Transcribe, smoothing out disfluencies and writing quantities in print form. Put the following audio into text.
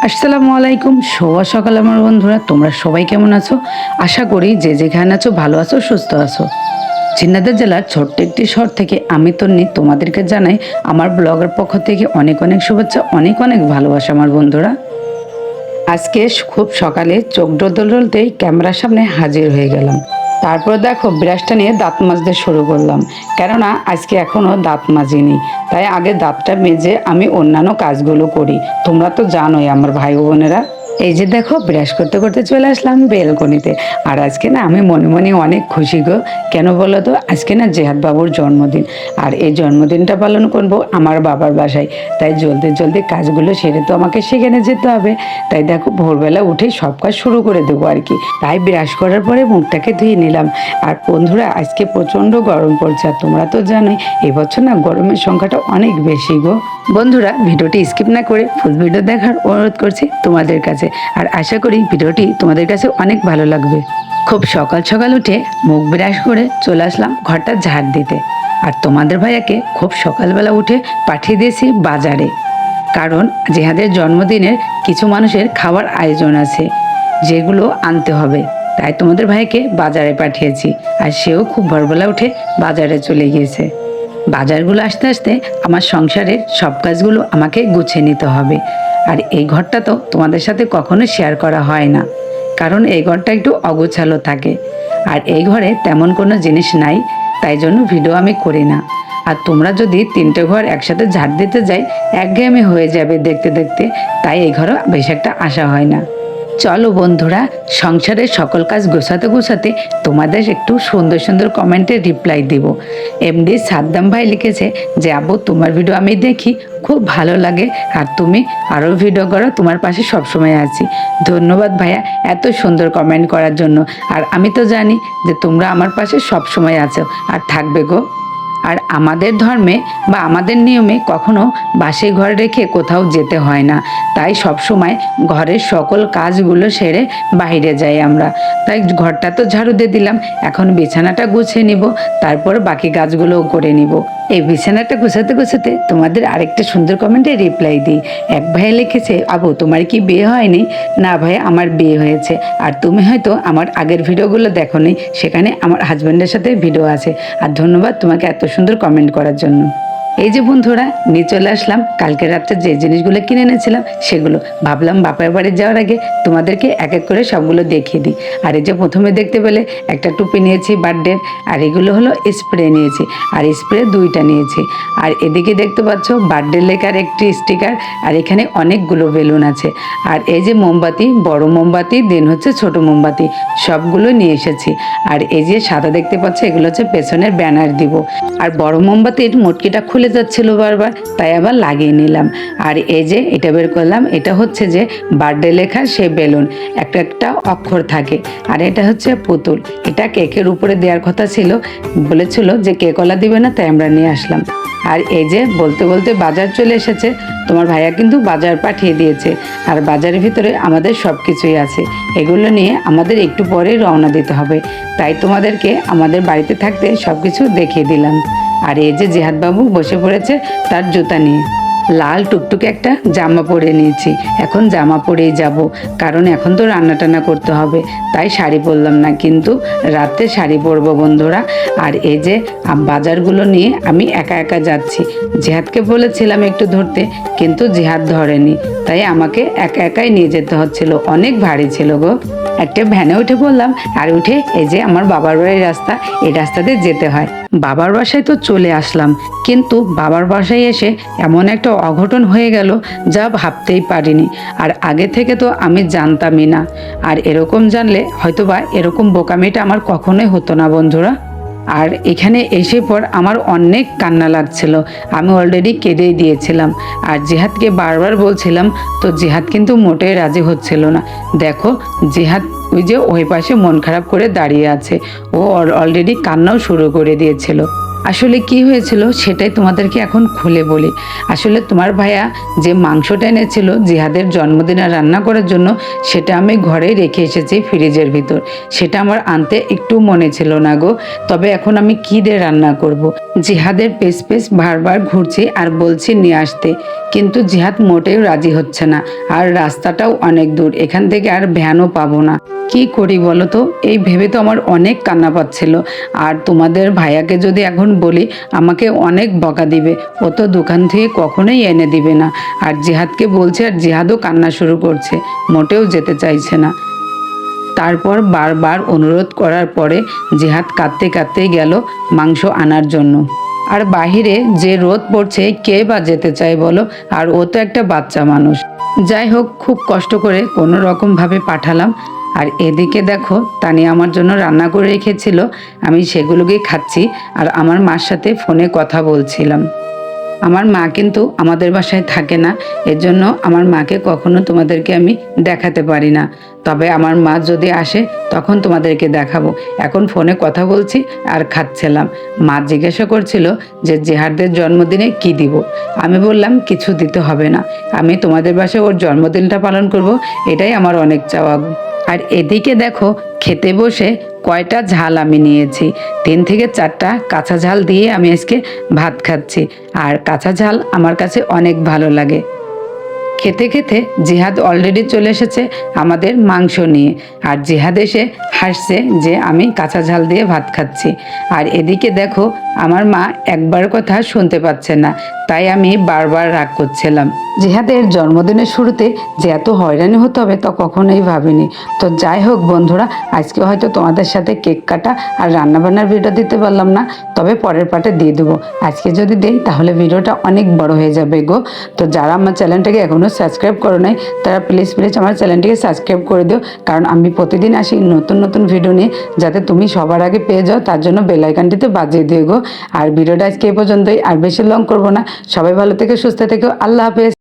আসসালামু আলাইকুম, শুভ সকাল আমার বন্ধুরা। তোমরা সবাই কেমন আছো? আশা করি যে যেখানে আছো ভালো আছো, সুস্থ আছো। ঝিনাইদহ জেলার ছোট্ট একটি শহর থেকে আমি তন্নি তোমাদেরকে জানাই আমার ব্লগের পক্ষ থেকে অনেক অনেক শুভেচ্ছা, অনেক অনেক ভালোবাসা আমার বন্ধুরা। আজকে খুব সকালে চোখ ডলতেই ক্যামেরার সামনে হাজির হয়ে গেলাম। তারপর দেখো ব্রাশটা নিয়ে দাঁত মাজতে শুরু করলাম, কেননা আজকে এখনো দাঁত মাজিনি। তাই আগে দাঁতটা মেজে আমি অন্যান্য কাজগুলো করি। তোমরা তো জানোই আমার ভাই বোনেরা। এই যে দেখো ব্রাশ করতে করতে চলে আসলাম বেলকনিতে। আর আজকে না আমি মনে মনে অনেক খুশি গো। কেন বলো তো? আজকে না জেহাদ বাবুর জন্মদিন, আর এই জন্মদিনটা পালন করবো আমার বাবার বাসায়। তাই জলদি জলদি কাজগুলো সেরে তো আমাকে সেখানে যেতে হবে। তাই দেখো ভোরবেলা উঠে সব কাজ শুরু করে দেবো আর কি। তাই ব্রাশ করার পরে মুখটাকে ধুয়ে নিলাম। আর বন্ধুরা আজকে প্রচণ্ড গরম পড়ছে, আর তোমরা তো জানোই এবছর না গরমের সংখ্যাটা অনেক বেশি গো। বন্ধুরা ভিডিওটি স্কিপ না করে ফুল ভিডিও দেখার অনুরোধ করছি তোমাদের কাছে। আর আশা করি ভিডিওটি তোমাদের কাছে অনেক ভালো লাগবে। খুব সকাল সকাল উঠে মুখ ব্রাশ করে চলে আসলাম ঘরটা ঝাড় দিতে। আর তোমাদের ভাইয়াকে খুব সকালবেলা উঠে পাঠিয়ে দিয়েছি বাজারে, কারণ জেহাদের জন্মদিনের কিছু মানুষের খাবার আয়োজন আছে, যেগুলো আনতে হবে। তাই তোমাদের ভাইকে বাজারে পাঠিয়েছি, আর সেও খুব ভোরবেলা উঠে বাজারে চলে গিয়েছে। বাজারগুলো আসতে আসতে আমার সংসারের সব কাজগুলো আমাকে গুছিয়ে নিতে হবে। আর এই ঘরটা তো তোমাদের সাথে কখনো শেয়ার করা হয় না, কারণ এই ঘরটা একটু অগোছালো থাকে। আর এই ঘরে তেমন কোনো জিনিস নাই, তাই জন্য ভিডিও আমি করি না। আর তোমরা যদি তিনটে ঘর একসাথে ঝাড় দিতে যাই একঘেয়েমি হয়ে যাবে দেখতে দেখতে, তাই এই ঘরে বেশ একটা আশা হয় না। চলো বন্ধুরা, সংসারের সকল কাজ গোছাতে গোছাতে তোমাদের একটু সুন্দর সুন্দর কমেন্টে রিপ্লাই দিব। এমডি সাদ্দাম ভাই লিখেছে যে আবু তোমার ভিডিও আমি দেখি, খুব ভালো লাগে, আর তুমি আরও ভিডিও করো, তোমার পাশে সবসময় আছি। ধন্যবাদ ভাইয়া এত সুন্দর কমেন্ট করার জন্য। আর আমি তো জানি যে তোমরা আমার পাশে সবসময় আছো আর থাকবে গো। আর আমাদের ধর্মে বা আমাদের নিয়মে কখনো বাসি ঘর রেখে কোথাও যেতে হয় না। তাই সব সময় ঘরের সকল কাজগুলো সেরে বাইরে যাই আমরা। তাই ঘরটা তো ঝাড়ু দিয়ে দিলাম, এখন বিছানাটা গুছিয়ে নিব, তারপর বাকি কাজগুলোও করে নিব। এই বিছানাটা গুছাতে গুছাতে তোমাদের আরেকটা সুন্দর কমেন্টে রিপ্লাই দিই। এক ভাই লিখেছে আবু তোমার কি বিয়ে হয়নি? না ভাই, আমার বিয়ে হয়েছে। আর তুমি হয়তো আমার আগের ভিডিওগুলো দেখোনি, সেখানে আমার হাজব্যান্ডের সাথে ভিডিও আছে। আর ধন্যবাদ তোমাকে এত সুন্দর কমেন্ট করার জন্য। এই যে বন্ধুরা নিয়ে চলে আসলাম কালকে রাত্রে যে জিনিসগুলো কিনে এনেছিলাম সেগুলো। ভাবলাম বাপের বাড়ি যাওয়ার আগে তোমাদেরকে এক এক করে সবগুলো দেখিয়ে দিই। আর এই যে প্রথমে দেখতে পেলে একটা টুপি নিয়েছি বার্থডে, আর এগুলো হলো স্প্রে নিয়েছি, আর স্প্রে 2টা নিয়েছি। আর এদিকে দেখতে পাচ্ছ বার্থডে লেখার একটি স্টিকার, আর এখানে অনেকগুলো বেলুন আছে। আর এই যে মোমবাতি, বড় মোমবাতি, দেন হচ্ছে ছোট মোমবাতি, সবগুলো নিয়ে এসেছি। আর এই যে সাদা দেখতে পাচ্ছ এগুলো হচ্ছে পেছনের ব্যানার দিব। আর বড় মোমবাতির মোটকিটা খুলে যাচ্ছিল বারবার, তাই আবার লাগিয়ে নিলাম। আর এই যে এটা বের করলাম, এটা হচ্ছে যে বার্থডে লেখা সেই বেলুন, একটা একটা অক্ষর থাকে। আর এটা হচ্ছে পুতুল, এটা কেকের উপরে দেওয়ার কথা ছিল, বলেছিল যে কেকওয়ালা দিবে না, তাই আমরা নিয়ে আসলাম। আর এই যে বলতে বলতে বাজার চলে এসেছে, তোমার ভাইয়া কিন্তু বাজার পাঠিয়ে দিয়েছে। আর বাজারের ভিতরে আমাদের সব কিছুই আছে, এগুলো নিয়ে আমাদের একটু পরেই রওনা দিতে হবে। তাই তোমাদেরকে আমাদের বাড়িতে থাকতে সব কিছু দেখিয়ে দিলাম। আর এই যে জেহাদ বাবু বসে পড়েছে তার জুতা নিয়ে, লাল টুকটুকে একটা জামা পরে নিয়েছি। এখন জামা পরেই যাব, কারণ এখন তো রান্না টান্না করতে হবে। তাই শাড়ি পরলাম না, কিন্তু রাতে শাড়ি পরবো বন্ধুরা। আর এই যে বাজারগুলো নিয়ে আমি একা একা যাচ্ছি। জেহাদকে বলেছিলাম একটু ধরতে, কিন্তু জেহাদ ধরেনি, তাই আমাকে একা একাই নিয়ে যেতে হচ্ছিল, অনেক ভারী ছিল গো। একটা ভ্যানে উঠে পড়লাম, আর উঠে এই যে আমার বাবার বাড়ির রাস্তা, এই রাস্তাতে যেতে হয়। বাবার বাসায় তো চলে আসলাম, কিন্তু বাবার বাসায় এসে এমন একটা অঘটন হয়ে গেল যা ভাবতেই পারিনি। আর আগে থেকে তো আমি জানতামই না, আর এরকম জানলে হয়তোবা এরকম বোকামিটা আমার কখনোই হতো না বন্ধুরা। আর এখানে এসে পর আমার অনেক কান্না লাগছিল, আমি অলরেডি কেঁদেই দিয়েছিলাম। আর জিহাদকে বারবার বলছিলাম, তো জিহাদ কিন্তু মোটেই রাজি হচ্ছিল না। দেখো জিহাদ ওই পাশে মন খারাপ করে দাঁড়িয়ে আছে, ও অলরেডি কান্নাও শুরু করে দিয়েছিল। আসলে কি হয়েছিল সেটাই তোমাদেরকে এখন খুলে বলি। আসলে তোমার ভাইয়া যে মাংসটা এনেছিল জিহাদের জন্মদিনে রান্না করার জন্য, সেটা আমি ঘরেই রেখে এসেছি ফ্রিজের ভিতর। সেটা আমার আনতে একটু মনে ছিল না গো। তবে এখন আমি কি দিয়ে রান্না করব। জিহাদের পেস বারবার ঘুরছি আর বলছি নিয়ে আসতে, কিন্তু জিহাদ মোটেও রাজি হচ্ছে না। আর রাস্তাটাও অনেক দূর, এখান থেকে আর ভ্যানও পাবো না। কি করি বলো তো, এই ভেবে তো আমার অনেক কান্না পাচ্ছিল। আর তোমাদের ভাইয়াকে যদি এখন বলি আমাকে অনেক বকা দিবে, ও তো দোকান থেকে কখনোই এনে দিবে না। আর জিহাদকে বলছে আর জিহাদও কান্না শুরু করছে, মোটেও যেতে চাইছে না। তারপর বারবার অনুরোধ করার পরে জিহাদ কাঁদতে কাঁদতেই গেল মাংস আনার জন্য। আর বাহিরে যে রোদ পড়ছে কে বা যেতে চায় বলো, আর ও তো একটা বাচ্চা মানুষ। যাই হোক, খুব কষ্ট করে কোনো রকমভাবে পাঠালাম। আর এদিকে দেখো, তানিয়া আমার জন্য রান্না করে রেখেছিল, আমি সেগুলোকেই খাচ্ছি আর আমার মার সাথে ফোনে কথা বলছিলাম। আমার মা কিন্তু আমাদের বাসায় থাকে না, এজন্য আমার মাকে কখনো তোমাদেরকে আমি দেখাতে পারি না। তবে আমার মা যদি আসে তখন তোমাদেরকে দেখাবো। এখন ফোনে কথা বলছি আর খাচ্ছিলাম। মা জিজ্ঞাসা করছিল যে জিহাদের জন্মদিনে কি দিব। আমি বললাম কিছু দিতে হবে না, আমি তোমাদের বাসায় ওর জন্মদিনটা পালন করব, এটাই আমার অনেক চাওয়া। আর এদিকে দেখো, খেতে বসে কয়টা ঝাল আমি নিয়েছি, 3 থেকে 4টা কাঁচা ঝাল দিয়ে আমি আজকে ভাত খাচ্ছি। আর কাঁচা ঝাল আমার কাছে অনেক ভালো লাগে। খেতে খেতে জিহাদ অলরেডি চলে এসেছে আমাদের মাংস নিয়ে। আর জিহাদ এসে হাসছে যে আমি কাঁচা ঝাল দিয়ে ভাত খাচ্ছি। আর এদিকে দেখো, আমার মা একবার কথা শুনতে পাচ্ছে না, তাই আমি বারবার রাগ করছিলাম। জিহাদের জন্মদিনের শুরুতে যে এত হয়রানি হতে হবে তা কখনোই ভাবিনি। তো যাই হোক বন্ধুরা, আজকে হয়তো তোমাদের সাথে কেক কাটা আর রান্নাবান্নার ভিডিও দিতে পারলাম না, তবে পরের পার্টে দিয়ে দেবো। আজকে যদি দেই তাহলে ভিডিওটা অনেক বড় হয়ে যাবে গো। তো যারা আমার চ্যানেলটাকে এখনও সাবস্ক্রাইব করো নাই, তারা প্লিজ আমার চ্যানেলটিকে সাবস্ক্রাইব করে দিও। কারণ আমি প্রতিদিন আসি নতুন নতুন ভিডিও নিয়ে, যাতে তুমি সবার আগে পেয়ে যাও, তার জন্য বেল আইকনটিতে বাজিয়ে দিও গো। আর ভিডিওটা আজকে এই পর্যন্তই, আর বেশি লং করবো না। সবাই ভালো থেকে সুস্থ থেকো, আল্লাহ হাফেজ।